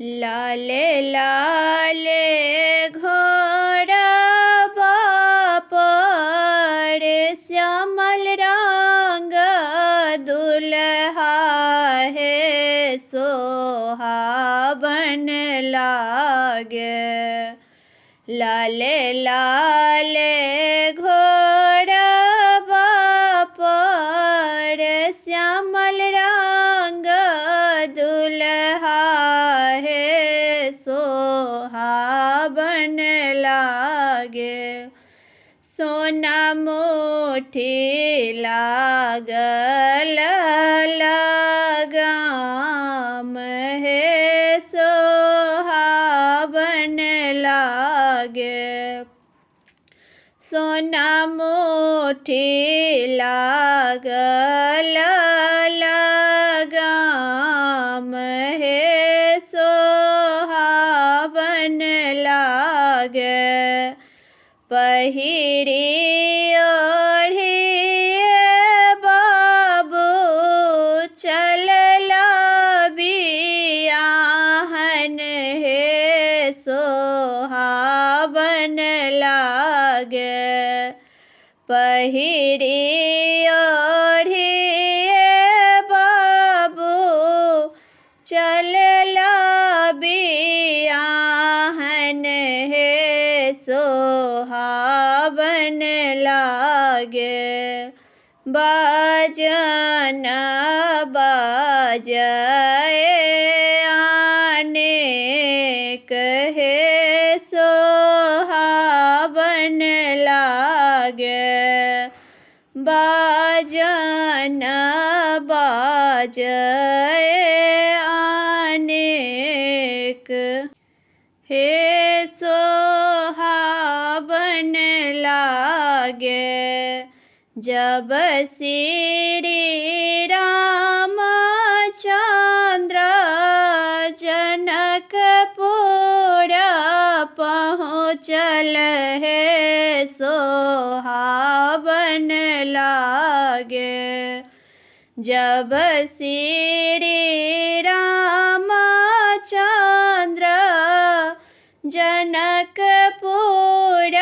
लाले लाले घोड़ावा पर श्यामल रंग दुल्हा है सोहावन लागे। लाले लाले घोड़ावा पर श्यामल रंग दुल्हा है सोहावन लागे। सोना मुठी लागल लगाम है सोहावन लागे। सोना मुठी लागल लगाम है सोहावन लागे। पहिरी ओढ़िए बाबू चलला बियाहन है सोहावन लागे। पहिरी ओढ़िए बाबू चलला बियाहन है सोहावन लागे। बाजन बाजाए अनेक है सोहावन लागे। बाजन बाजाए अनेक हे सोहावन लागे। जब श्री रामचंद्र जनकपुर पहुँचल है सोहावन लागे। जब श्री रामचंद्र जनकपुर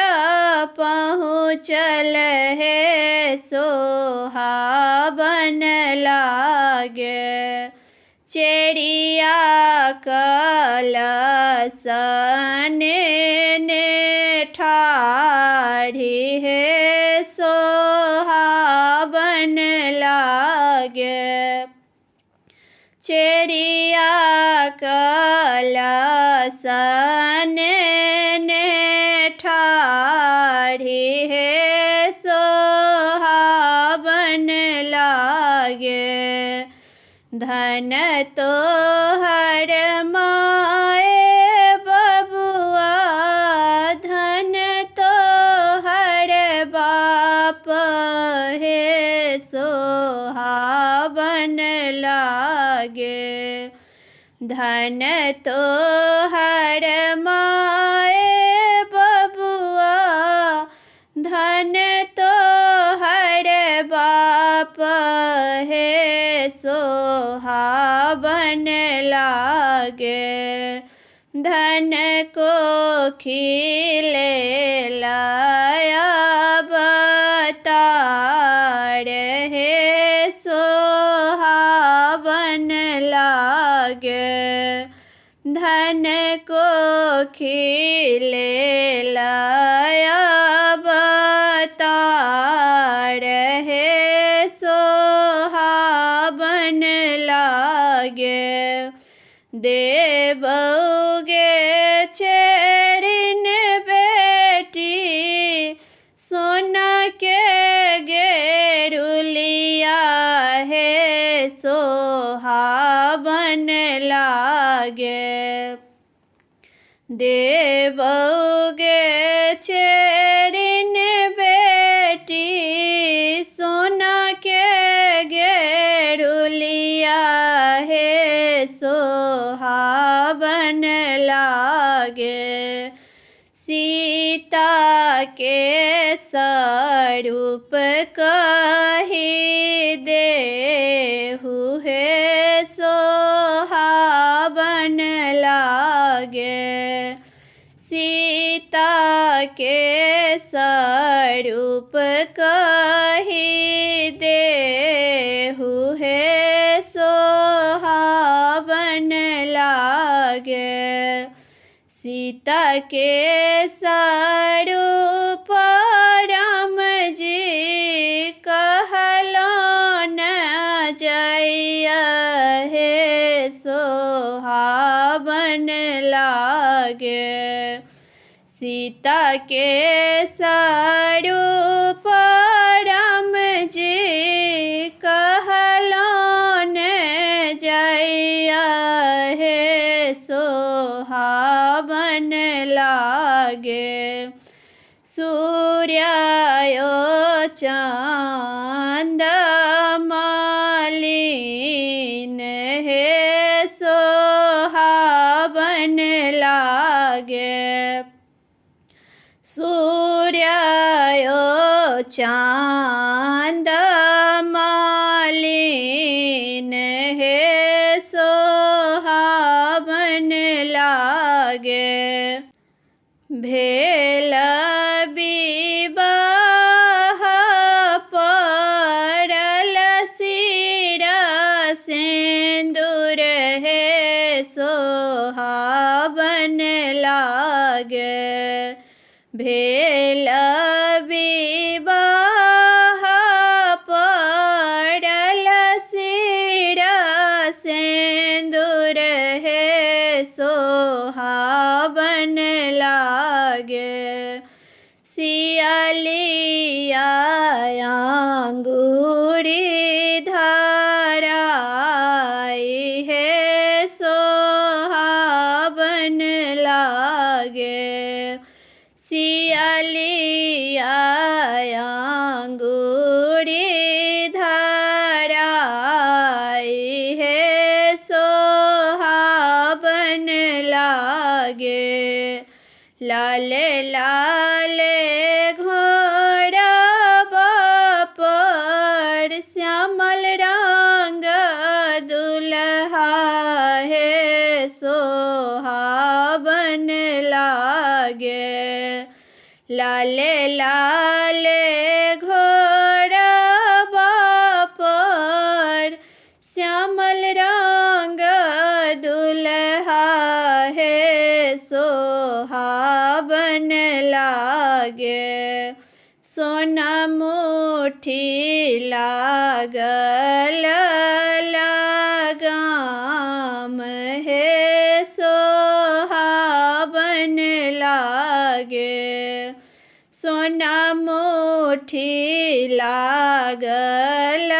पहुँचल है सोहावन लागे। चेरिया कलसन ने ठाढ़ी है सोहावन लागे। चेरिया कलसन ने ठाढ़ी है सोहावन लागे। धन तोहर माए बबुआ धन तोहर बाप है सोहावन लागे। धन तोहर माए बबुआ धन तोहर बाप है सोहावन लागे। धन को खिले लाया बतार है सोहावन लागे। धन को खिले लाया बतार है सोहावन लागे। देवोगे चरण बेटी सोना के गेरुलिया है सोहावन लागे। देवोगे चरण बेटी सोना के गेरुलिया है सोहावन लागे। सीता के स्वरूप कही देहु है सोहावन लागे। लागे। सीता के स्वरूप कही देहु हे सोहावन लागे। सीता के स्वरूप राम जी कहलो न जइया हे सोहावन लागे। सीता के स्वरूप राम जी कहलो न जइया हे सोहावन लागे। सूर्यायो चांद मालिन हे सोहावन लागे। सूर्यायो चांद मालिन हे सोहावन लागे। भेल विवाह पड़ल सिर सिंदूर हे सोहावन लागे। भेल विवाह पड़ल सिर सिंदूर हे सोहावन लागे। सियालिया अंगूरी धराई हे सोहावन लागे। सियालिया अंगूरी धराई हे सोहावन लागे। लाले लाले घोड़वा पर श्यामल रंग दुल्हा हे सोहावन लागे। लाले लाले घोड़वा पर श्यामल रंग दुल्हा हे सोहावन लागे। सोना मुठी लागल लगाम हे सोहावन लागे। सोना मुठी लागल